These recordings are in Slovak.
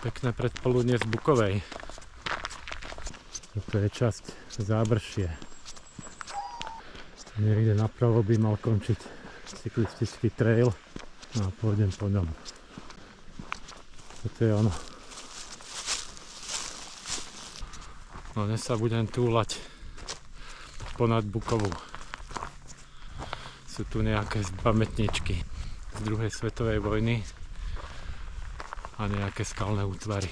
Pekné predpoludnie z Bukovej. Toto je časť Zábršie. Niekde napravo by mal končiť cyklistický trail. No a pôjdem po ňom. Toto je ono. No dnes sa budem túlať ponad Bukovou. Sú tu nejaké pamätničky z druhej svetovej vojny a nejaké skalné útvary.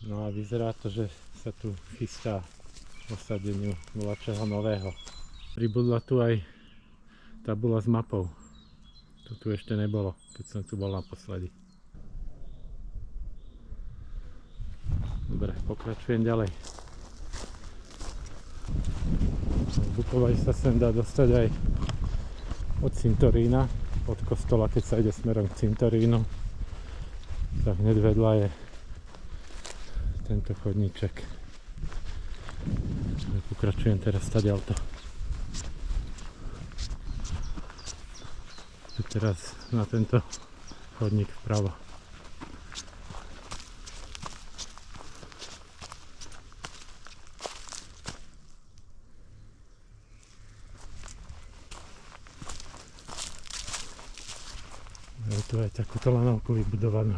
No a vyzerá to, že sa tu chystá osadeniu volačoho nového. Pribudla tu aj tabula s mapou. To tu ešte nebolo, keď som tu bol naposledy. Dobre, pokračujem ďalej. V Bukovej sa sem dá dostať aj od cintorína, od kostola, keď sa ide smerom k cintorínu. Tak hneď vedľa je tento chodníček. Pokračujem teraz stadiaľto. Teraz na tento chodník vpravo. Je tu aj takúto lanovku vybudovanú.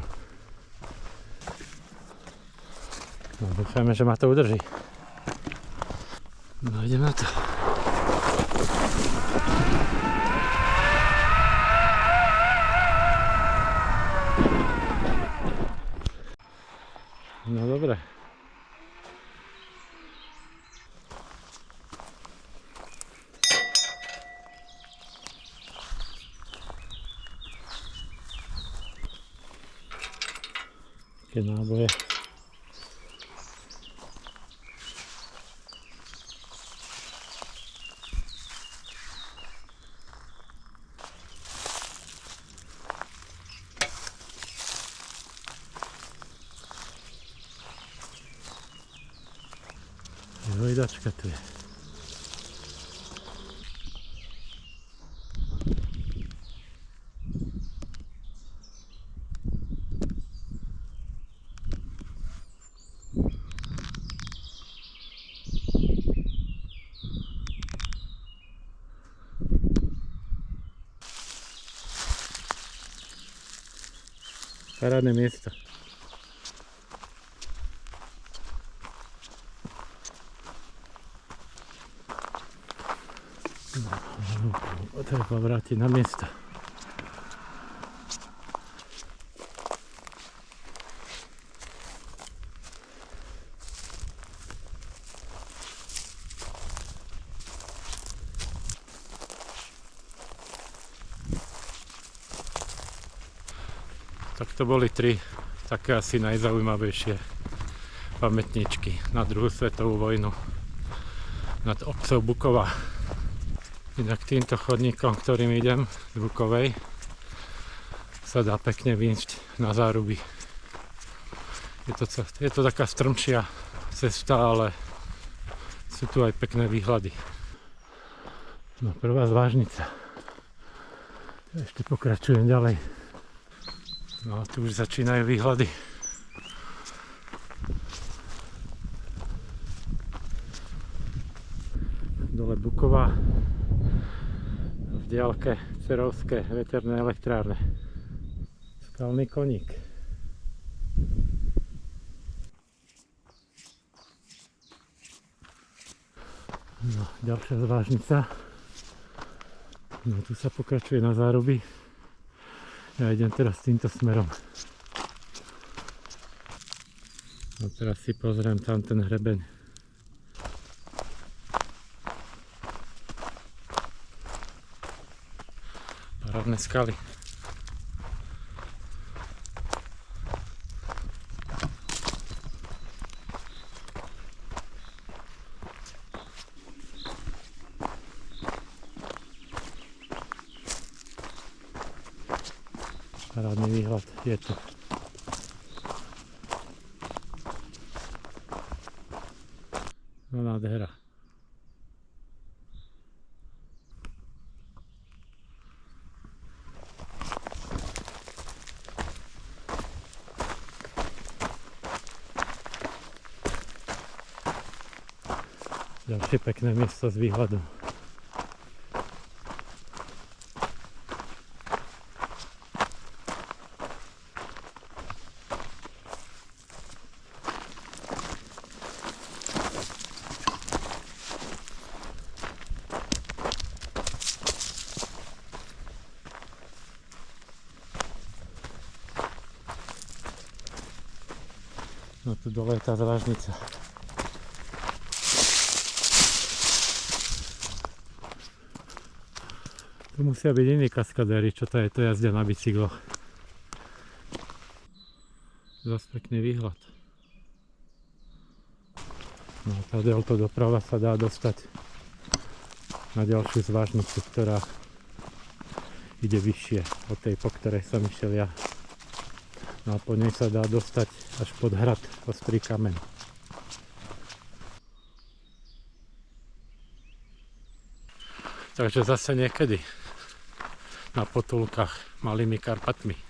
No, dúfajme, že ma to udrží. No, idem na to. No dobre. Také náboje. Hojdačka tu je. Parádne miesto. Treba vrátiť na miesto. Tak to boli tri také asi najzaujímavejšie pamätničky na druhú svetovú vojnu nad obcov Bukova. Inak týmto chodníkom, ktorým idem z Bukovej, sa dá pekne výjsť na Záruby. Je to taká strmšia cesta, ale sú tu aj pekné výhľady. No, prvá zvážnica. Ešte pokračujem ďalej. No a tu už začínajú výhľady. Dole Buková. V diaľke Cerovské veterné elektrárne. Skalný koník. No, ďalšia zvážnica. No, tu sa pokračuje na Záruby. Ja idem teraz týmto smerom. No, teraz si pozriem tam ten hrebeň. Parádne skaly. Parádny výhľad je tu. No nádhera. Ďalšie pekné miesto s výhľadom. No tu dole je tá zvážnica. Tu musia byť iní kaskadéri, čo to je, to jazdia na bicykloch. Zas pekný výhľad. No a táto doprava sa dá dostať na ďalšiu zvážnicu, ktorá ide vyššie od tej, po ktorej som išiel ja. No a po nej sa dá dostať až pod hrad Ostrý kameň. Takže zase niekedy na potulkách Malými Karpatmi.